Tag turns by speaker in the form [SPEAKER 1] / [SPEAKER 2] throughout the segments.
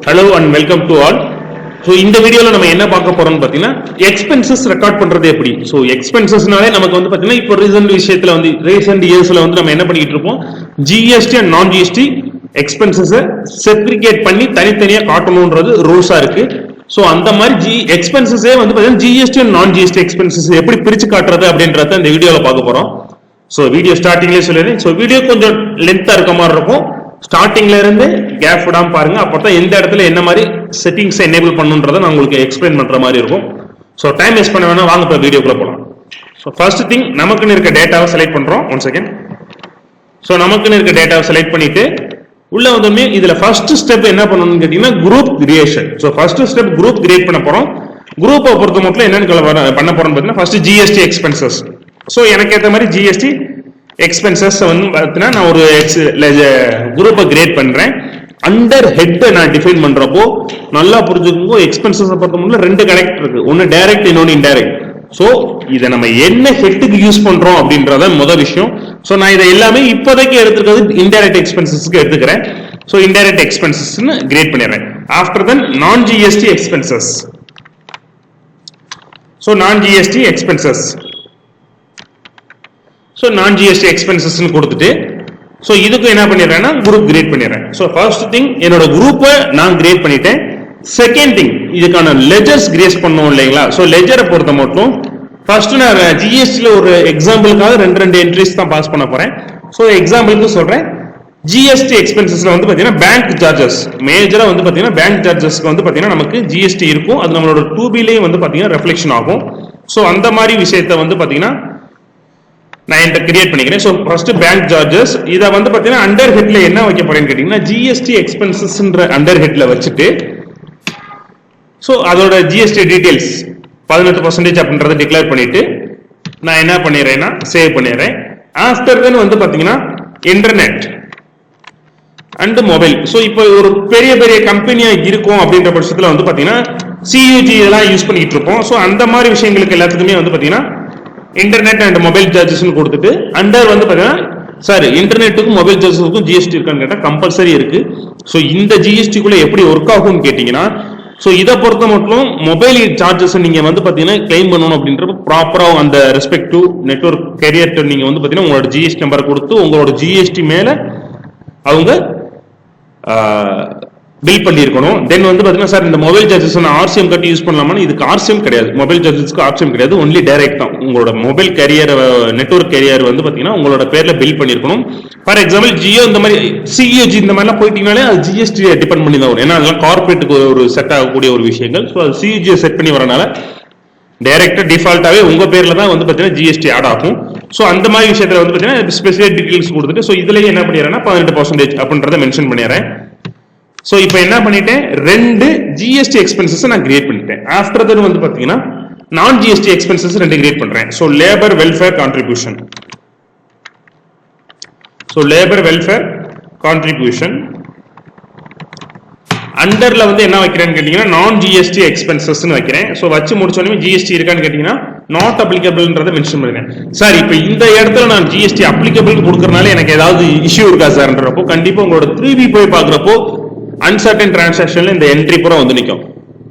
[SPEAKER 1] Hello and welcome to all. So இந்த வீடியோல நம்ம என்ன பார்க்க போறோம்னு பாத்தீங்கன்னா எக்ஸ்பென்சஸ் ரெக்கார்ட் பண்றது எப்படி. சோ எக்ஸ்பென்சஸ்னாலே நமக்கு வந்து பாத்தீங்கன்னா இப்போ ரீசன்ட் விஷயத்துல வந்து ரீசன்ட் இயர்ஸ்ல வந்து நம்ம என்ன பண்ணிட்டு இருப்போம், ஜிஎஸ்டி அண்ட் நான் ஜிஎஸ்டி எக்ஸ்பென்சஸ் செக்ரிகேட் பண்ணி தனித்தனியா காட்டணும்ன்றது ரூல்ஸா இருக்கு. சோ அந்த மாதிரி எக்ஸ்பென்சஸே வந்து பாத்தீங்கன்னா ஜிஎஸ்டி அண்ட் நான் ஜிஎஸ்டி எக்ஸ்பென்சஸ் எப்படி பிரிச்சு காட்டுறது அப்படின்றத இந்த வீடியோல பார்க்க போறோம். சோ வீடியோ ஸ்டார்டிங்லேயே சொல்லிடுறேன். சோ வீடியோ கொஞ்சம் லென்த்தா இருக்க மாதிரி இருக்கும். ஸ்டார்டிங்ல இருந்து கேப் விடாம பாருங்க. அப்பதான் எந்த இடத்துல என்ன மாதிரி செட்டிங்ஸ் எனேபிள் பண்ணுன்றதை நான் உங்களுக்கு எக்ஸ்பிளைன் பண்ற மாதிரி இருக்கும். ஸோ டைம் வேஸ்ட் பண்ண வேணா, வாங்க இப்போ வீடியோக்குள்ள போகலாம். ஸோ ஃபர்ஸ்ட் திங், நமக்குன்னு இருக்க டேட்டாவை செலக்ட் பண்றோம். One second. ஸோ நமக்குன்னு இருக்க டேட்டாவை செலக்ட் பண்ணிட்டு உள்ள வந்தோமே இதுல ஃபர்ஸ்ட் ஸ்டெப் என்ன பண்ணணும்னு கேட்டீங்கன்னா group creation. So first step group create பண்ண போறோம். குரூப்பை பொறுத்த மட்டும் என்னன்னு பண்ண போறோம்னு பார்த்தீங்கன்னா ஃபர்ஸ்ட் ஜிஎஸ்டி எக்ஸ்பென்சஸ். ஸோ எனக்கு ஏற்ற மாதிரி ஜிஎஸ்டி எக்ஸ்பென்சஸ் வந்து பார்த்தீங்கன்னா நான் ஒரு குரூப்பை கிரியேட் பண்றேன். அண்டர் ஹெட் நான் டிஃபைன் பண்றப்போ நல்லா புரிஞ்சுக்கோங்க, எக்ஸ்பென்சஸ் பொறுத்த மட்டும் ரெண்டு கனெக்ட் இருக்கு, ஒன்னு டைரக்ட் இன்னொன்னு இன்டைரக்ட். ஸோ இதை நம்ம என்ன ஹெட்டுக்கு யூஸ் பண்றோம் அப்படின்றத முதல் விஷயம். ஸோ நான் இதை எல்லாமே இப்போதைக்கு எடுத்துக்கிறது இன்டைரக்ட் எக்ஸ்பென்சஸ்க்கு எடுத்துக்கிறேன். ஸோ இன்டைரக்ட் எக்ஸ்பென்சஸ் கிரியேட் பண்ணிடுறேன். ஆஃப்டர் தென் நான் ஜிஎஸ்டி எக்ஸ்பென்சஸ். ஸோ நான் ஜிஎஸ்டி எக்ஸ்பென்சஸ். ஸோ நான் ஜிஎஸ்டி எக்ஸ்பென்சஸ் கொடுத்துட்டு ஸோ இதுக்கு என்ன பண்ணிடுறேன்னா குரூப் கிரியேட் பண்ணிடுறேன். ஸோ ஃபர்ஸ்ட் திங் என்னோட குரூப்பை நான் கிரியேட் பண்ணிட்டேன். செகண்ட் திங், இதுக்கான லெஜர்ஸ் கிரியேட் பண்ணணும் இல்லைங்களா. ஸோ லெஜரை பொறுத்த மட்டும் ஃபர்ஸ்ட் நான் ஜிஎஸ்டியில் ஒரு எக்ஸாம்பிளுக்காக ரெண்டு என்ட்ரிஸ் தான் பாஸ் பண்ண போறேன். ஸோ எக்ஸாம்பிளுக்கு சொல்றேன், ஜிஎஸ்டி எக்ஸ்பென்சஸ்ல வந்து பாத்தீங்கன்னா பேங்க் சார்ஜஸ் மேஜரா வந்து பாத்தீங்கன்னா பேங்க் சார்ஜஸ்க்கு வந்து பாத்தீங்கன்னா நமக்கு ஜிஎஸ்டி இருக்கும். அது நம்மளோட 2Bலயும் வந்து பாத்தீங்கன்னா ரெஃப்ளெக்ஷன் ஆகும். ஸோ அந்த மாதிரி விஷயத்தை வந்து பாத்தீங்கன்னா நான் கிரியேட் பண்ணிக்கிறேன். ஸோ ஃபர்ஸ்ட் பேங்க் சார்ஜஸ் இதை வந்து பாத்தீங்கன்னா அண்டர் ஹெட்ல என்ன வைக்க போறேன்னு கேட்டீங்கன்னா ஜிஎஸ்டி எக்ஸ்பென்சஸ்ன்ற அண்டர் ஹெட்ல வச்சுட்டு ஸோ அதோட ஜிஎஸ்டி டீடைல்ஸ் 18% அப்படின்றத டிக்ளேர் பண்ணிட்டு நான் என்ன பண்ணிடுறேன்னா சேவ் பண்ணிடுறேன். ஆஃப்டர் தென் வந்து பாத்தீங்கன்னா இன்டர்நெட் அண்ட் மொபைல். ஸோ இப்போ ஒரு பெரிய பெரிய கம்பெனியா இருக்கும் அப்படின்ற பட்சத்தில் வந்து பாத்தீங்கன்னா சியூஜி இதெல்லாம் யூஸ் பண்ணிட்டு இருப்போம். ஸோ அந்த மாதிரி விஷயங்களுக்கு எல்லாத்துக்குமே வந்து பாத்தீங்கன்னா இன்டர்நெட் அண்ட் மொபைல் சார்ஜஸ் கொடுத்துட்டு அண்டர் வந்து பாத்தீங்கன்னா சார் இன்டர்நெட்டுக்கும் மொபைல் சார்ஜஸுக்கும் ஜிஎஸ்டி இருக்கான்னு கேட்டா கம்பல்சரி இருக்கு. ஸோ இந்த ஜிஎஸ்டிக்குள்ள எப்படி ஒர்க் ஆகும்னு கேட்டீங்கன்னா ஸோ இதை பொறுத்த மட்டும் மொபைல் சார்ஜஸ் நீங்க வந்து பாத்தீங்கன்னா கிளைம் பண்ணணும் அப்படின்றப்ப ப்ராப்பரா அந்த ரெஸ்பெக்டிவ் நெட்வொர்க் கேரியர் நீங்க வந்து பாத்தீங்கன்னா உங்களோட ஜிஎஸ்டி நம்பரை கொடுத்து உங்களோட ஜிஎஸ்டி மேல அவங்க பில் பண்ணியிருக்கணும். தென் வந்து பாத்தீங்கன்னா சார் இந்த மொபைல் சார்ஜஸ் நான் ஆர்சிஎம் கட்டி யூஸ் பண்ணலாமான்னு, இதுக்கு ஆர்சிஎம் கிடையாது. மொபைல் சார்ஜஸ்க்கு ஆர்சிஎம் கிடையாது, ஒன்லி டைரக்ட் தான். உங்களோட மொபைல் கேரியர் நெட்வொர்க் கேரியர் வந்து பாத்தீங்கன்னா உங்களோட பேர்ல பில் பண்ணியிருக்கணும். ஃபார் எக்ஸாம்பிள் ஜியோ இந்த மாதிரி சிஇஓஜி இந்த மாதிரிலாம் போயிட்டீங்கனாலே அது ஜிஎஸ்டி டிபெண்ட் பண்ணி தான் வரும். ஏன்னா அதெல்லாம் கார்பரேட்டுக்கு ஒரு செட் ஆகக்கூடிய ஒரு விஷயங்கள். ஸோ அது சிஇஜியை செட் பண்ணி வரனால டைரக்டா டிஃபால்ட்டாவே உங்க பேர்ல தான் வந்து பாத்தீங்கன்னா ஜிஎஸ்டி ஆட் ஆகும். ஸோ அந்த மாதிரி விஷயத்துல வந்து பாத்தீங்கன்னா ஸ்பெசிஃபிக் டீடைல்ஸ் கொடுத்துட்டு ஸோ இதுலயே என்ன பண்ணிடுறேன்னா 18% அப்படின்றத மென்ஷன் பண்ணிடுறேன். சோ இப்போ என்ன பண்ணிட்டேன், ரெண்டு ஜிஎஸ்டி எக்ஸ்பென்சஸ் நான் கிரியேட் பண்ணிட்டேன். ஆஃப்டர் தட் வந்து பாத்தீங்கன்னா நான் ஜிஎஸ்டி எக்ஸ்பென்சஸ் ரெண்டு கிரியேட் பண்றேன். So labour welfare contribution. So labour welfare contribution அண்டர்ல வந்து என்ன வைக்கிறேன்னு கேட்டீங்கன்னா நான் ஜிஎஸ்டி எக்ஸ்பென்சஸ் வைக்கிறேன். சோ வச்சு முடிச்சோடனே ஜிஎஸ்டி இருக்கான்னு கேட்டீங்கன்னா நாட் அப்ளிகபிள்ன்றதை மென்ஷன் பண்ணிருக்கேன். சார் இப்போ இந்த இடத்துல நான் ஜிஎஸ்டி அப்ளிகபிள் கொடுக்கறதுனால எனக்கு ஏதாவது இஷ்யூ இருக்கா சார்ன்றப்போ கண்டிப்பா உங்களோட 3B போய் பாக்குறப்போ அன்சர்டன் டிரான்சாக்ஷன்ல இந்த என்ட்ரி பூரா வந்து நிற்கும்.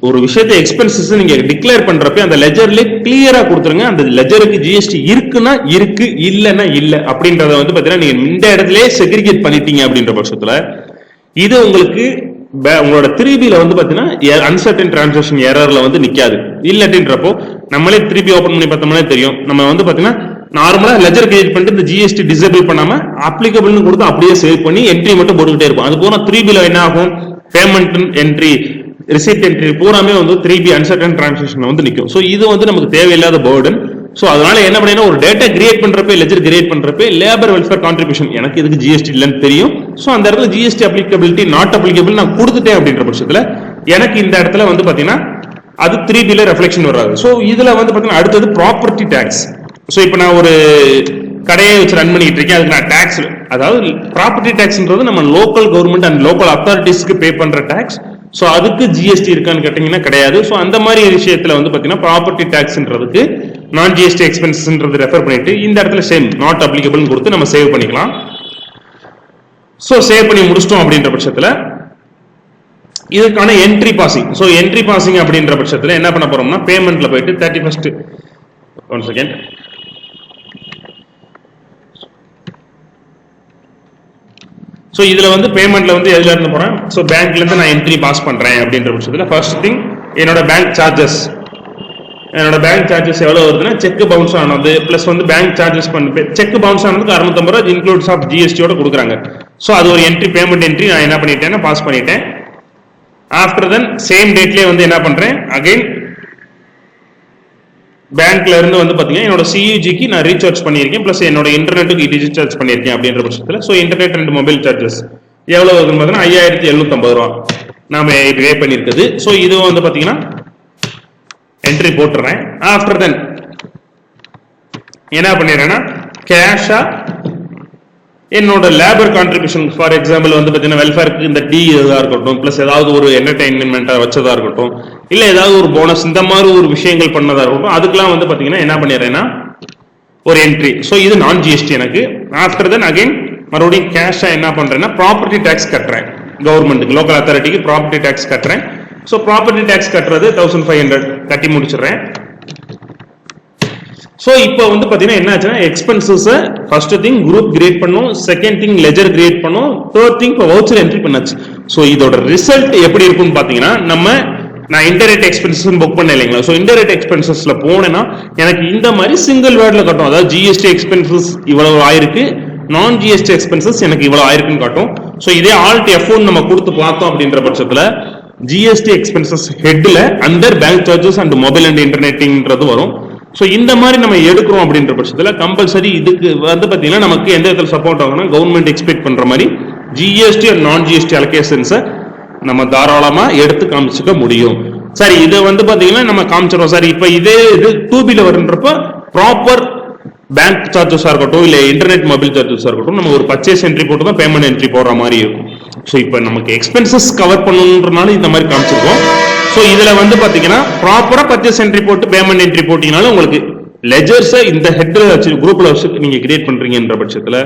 [SPEAKER 1] ஒரு விஷயத்தை எக்ஸ்பென்சஸ் நீங்க டிக்ளேர் பண்றப்ப அந்த லெஜர்ல கிளியரா கொடுத்துருங்க. அந்த லெஜருக்கு ஜிஎஸ்டி இருக்குன்னா இருக்கு, இல்லைன்னா இல்ல அப்படின்றத வந்து பாத்தீங்கன்னா நீங்க இந்த இடத்துல செக்ரிகேட் பண்ணிட்டீங்க அப்படின்ற பட்சத்துல இது உங்களுக்கு உங்களோட 3Bல வந்து பாத்தீங்கன்னா அன்சர்டன் டிரான்சாக்ஷன் எரர்ல வந்து நிக்காது. இல்லாட்டின்றப்போ நம்மளே 3B ஓபன் பண்ணி பார்த்தோம்னா தெரியும், நம்ம வந்து பாத்தீங்கன்னா நார்மலா லெஜர் கிரியேட் பண்ணிட்டு இந்த ஜிஎஸ்டி டிசேபிள் பண்ணாம அப்ளிகபிள்னு கொடுத்து அப்படியே சேவ் பண்ணி என்ட்ரி மட்டும் போட்டுக்கிட்டே இருக்கும். அது போல 3Bல என்ன ஆகும், பேமெண்ட் என்ட்ரி ரிசிப்ட் என்ட்ரி பூராமே வந்து 3B அன்சர்டன் டிரான்சாக்ஷன் வந்து நிற்கும். ஸோ இது வந்து நமக்கு தேவையில்லாத பர்டன். ஸோ அதனால என்ன பண்ணீங்கன்னா ஒரு டேட்டா கிரியேட் பண்றப்ப லெஜர் கிரியேட் பண்றப்ப லேபர் வெல்ஃபேர் கான்ட்ரிபியூஷன் எனக்கு இதுக்கு ஜிஎஸ்டி இல்லைன்னு தெரியும். ஸோ அந்த இடத்துல ஜிஎஸ்டி அப்ளிகபிலிட்டி நாட் அப்ளிகபிள் நான் கொடுத்துட்டேன் அப்படின்ற பட்சத்துல எனக்கு இந்த இடத்துல வந்து பாத்தீங்கன்னா அது 3Bல ரெஃப்ளெக்ஷன் வராது. ஸோ இதுல வந்து பாத்தீங்கன்னா அடுத்தது ப்ராப்பர்ட்டி டேக்ஸ். ஸோ இப்போ நான் ஒரு கடையை வச்சு ரன் பண்ணிட்டு இருக்கேன், அதுக்கு நான் டேக்ஸ், அதாவது ப்ராப்பர்ட்டி டேக்ஸ்ன்றது நம்ம லோக்கல் கவர்மெண்ட் அண்ட் லோக்கல் அத்தாரிட்டிஸ்க்கு பே பண்ற டேக்ஸ். ஸோ அதுக்கு ஜிஎஸ்டி இருக்கான்னு கேட்டீங்கன்னா கிடையாது. ஸோ அந்த மாதிரி விஷயத்துல வந்து பாத்தீங்கன்னா ப்ராப்பர்ட்டி டேக்ஸ்ன்றதுக்கு நான் ஜிஎஸ்டி எக்ஸ்பென்சஸ்ன்றது ரெஃபர் பண்ணிட்டு இந்த இடத்துல சேம் நாட் அப்ளிகபிள் கொடுத்து நம்ம சேவ் பண்ணிக்கலாம். ஸோ சேவ் பண்ணி முடிச்சிட்டோம் அப்படின்ற பட்சத்துல இதுக்கான entry passing. So entry passing அப்படின்ற பட்சத்தில் என்ன பண்ண போறோம்னா பேமெண்ட்ல போயிட்டு 31st 1 செகண்ட். ஸோ இதுல வந்து பேமெண்ட்ல வந்து எதுல இருந்து போறேன், ஸோ பேங்க்ல இருந்து நான் என்ட்ரி பாஸ் பண்றேன் அப்படின்ற பட்சத்தில் ஃபர்ஸ்ட் திங் என்னோட பேங்க் சார்ஜஸ், என்னோட பேங்க் சார்ஜஸ் எவ்வளவு வருதுன்னா செக் பவுன்ஸ் ஆனது பிளஸ் வந்து பேங்க் சார்ஜஸ் பண்ணி செக் பவுன்ஸ் ஆனதுக்கு 650 ரூபாய் இன்க்ளூட்ஸ் ஆஃப் ஜிஎஸ்டியோட கொடுக்குறாங்க. ஸோ அது ஒரு என்ட்ரி, பேமெண்ட் என்ட்ரி நான் என்ன பண்ணிட்டேன்னா பாஸ் பண்ணிட்டேன். ஆஃப்டர் தென் சேம் டேட்லயே வந்து என்ன பண்றேன், அகைன் பேங்க்ல இருந்து வந்து பாத்தீங்கன்னா என்னோட சியூஜிக்கு நான் ரீசார்ஜ் பண்ணியிருக்கேன் பிளஸ் என்னோட இன்டர்நெட்டுக்கு ரீசார்ஜ் பண்ணியிருக்கேன் அப்படின்ற பட்சத்தில் so internet and mobile charges எவ்வளவு வருதுன்னு பார்த்தீங்கன்னா 5750 ரூபா நாம பே பண்ணியிருக்குது. ஸோ இதுவும் வந்து பாத்தீங்கன்னா என்ட்ரி போட்டுறேன். ஆஃப்டர் தென் என்ன பண்ணிடுறேன்னா கேஷா என்னோட லேபர் கான்ட்ரிபியூஷன் ஃபார் எக்ஸாம்பிள் வந்து பார்த்தீங்கன்னா வெல்ஃபேருக்கு இந்த டீ எதாக இருக்கட்டும் பிளஸ் ஏதாவது ஒரு என்டர்டைன்மெண்ட்டாக வச்சதா இருக்கட்டும் இல்லை ஏதாவது ஒரு போனஸ் இந்த மாதிரி ஒரு விஷயங்கள் பண்ணதா இருக்கட்டும் அதுக்கெல்லாம் வந்து பார்த்தீங்கன்னா என்ன பண்ணிடுறேன்னா ஒரு என்ட்ரி. ஸோ இது நான் ஜிஎஸ்டி எனக்கு. ஆஃப்டர் தென் அகைன் மறுபடியும் கேஷாக என்ன பண்ணுறேன்னா ப்ராப்பர்ட்டி டேக்ஸ் கட்டுறேன் கவர்மெண்ட்டுக்கு, லோக்கல் அத்தாரிட்டிக்கு ப்ராப்பர்ட்டி டேக்ஸ் கட்டுறேன். ஸோ ப்ராப்பர்ட்டி டேக்ஸ் கட்டுறது 1500 கட்டி முடிச்சிடுறேன். ஸோ இப்போ வந்து பார்த்தீங்கன்னா என்ன ஆச்சுன்னா expenses first thing group create பண்ணும், செகண்ட் திங் லெஜர் கிரியேட் பண்ணும், தேர்ட் திங் இப்போ வவுச்சர் என்ட்ரி பண்ணாச்சு. ஸோ இதோட ரிசல்ட் எப்படி இருக்கும்னு பார்த்தீங்கன்னா நான் இன்டைரக்ட் எக்ஸ்பென்சஸ் புக் பண்ண இல்லைங்களா, ஸோ இன்டைரக்ட் எக்ஸ்பென்சஸ்ல போனேன்னா எனக்கு இந்த மாதிரி சிங்கிள் வேர்ட்ல காட்டும், அதாவது ஜிஎஸ்டி எக்ஸ்பென்சஸ் இவ்வளவு ஆயிருக்கு, நான் ஜிஎஸ்டி எக்ஸ்பென்சஸ் எனக்கு இவ்வளவு ஆயிருக்குன்னு காட்டும். ஸோ இதே ஆல்ட் F1 நம்ம கொடுத்து பார்த்தோம் அப்படின்ற பட்சத்தில் ஜிஎஸ்டி எக்ஸ்பென்சஸ் ஹெட்ல under bank charges and mobile and இன்டர்நெட்ங்கிறது வரும். ஸோ இந்த மாதிரி நம்ம எடுக்கிறோம் அப்படின்ற பட்சத்தில் கம்பல்சரி இதுக்கு வந்து பார்த்தீங்கன்னா நமக்கு எந்த விதத்தில் சப்போர்ட் ஆகும்னா கவர்மெண்ட் எக்ஸ்பெக்ட் பண்ற மாதிரி ஜிஎஸ்டி அண்ட் நான் ஜிஎஸ்டி அலோகேஷன்ஸை நம்ம தாராளமா எடுத்து காமிச்சுக்க முடியும். சரி இதை வந்து பார்த்தீங்கன்னா நம்ம காமிச்சிடும். சரி இப்போ இதே இது 2Bல வருன்றப்ப ப்ராப்பர் பேங்க் சார்ஜஸாக இருக்கட்டும் இல்லை இன்டர்நெட் மொபைல் சார்ஜஸாக இருக்கட்டும் நம்ம ஒரு பர்ச்சேஸ் என்ட்ரி போட்டு தான் பேமெண்ட் என்ட்ரி போடுற மாதிரி இருக்கும். ஸோ இப்போ நமக்கு எக்ஸ்பென்சஸ் கவர் பண்ணணுன்றனால இந்த மாதிரி காமிச்சிருக்கோம். ஸோ இதுல வந்து பாத்தீங்கன்னா ப்ராப்பரா பர்ச்சேஸ் என்ட்ரி போட்டு பேமெண்ட் என்ட்ரி போட்டீங்கனாலும் உங்களுக்கு லெஜர்ஸை இந்த ஹெட்ல வச்சு குரூப்ல வச்சு நீங்க கிரியேட் பண்றீங்கன்ற பட்சத்துல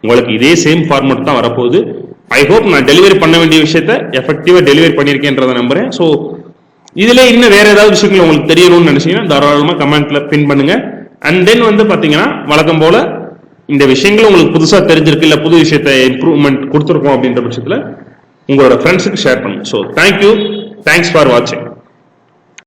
[SPEAKER 1] உங்களுக்கு இதே சேம் ஃபார்மட் தான் வரப்போகுது. ஐ ஹோப் நான் டெலிவரி பண்ண வேண்டிய விஷயத்த எஃபெக்டிவா டெலிவரி பண்ணியிருக்கேன்றதை நம்புறேன். ஸோ இதுல இன்னும் வேற ஏதாவது விஷயங்கள் உங்களுக்கு தெரியணும்னு நினைச்சீங்கன்னா தாராளமா கமெண்ட்ல பின் பண்ணுங்க. அண்ட் தென் வந்து பாத்தீங்கன்னா வழக்கம் போல இந்த விஷயங்கள் உங்களுக்கு புதுசா தெரிஞ்சிருக்கு இல்ல புது விஷயத்த இம்ப்ரூவ்மெண்ட் கொடுத்துருக்கோம் அப்படின்ற பட்சத்துல உங்களோட ஃப்ரெண்ட்ஸுக்கு ஷேர் பண்ணுங்க. ஸோ தேங்க்யூ, தேங்க்ஸ் ஃபார் வாட்சிங்.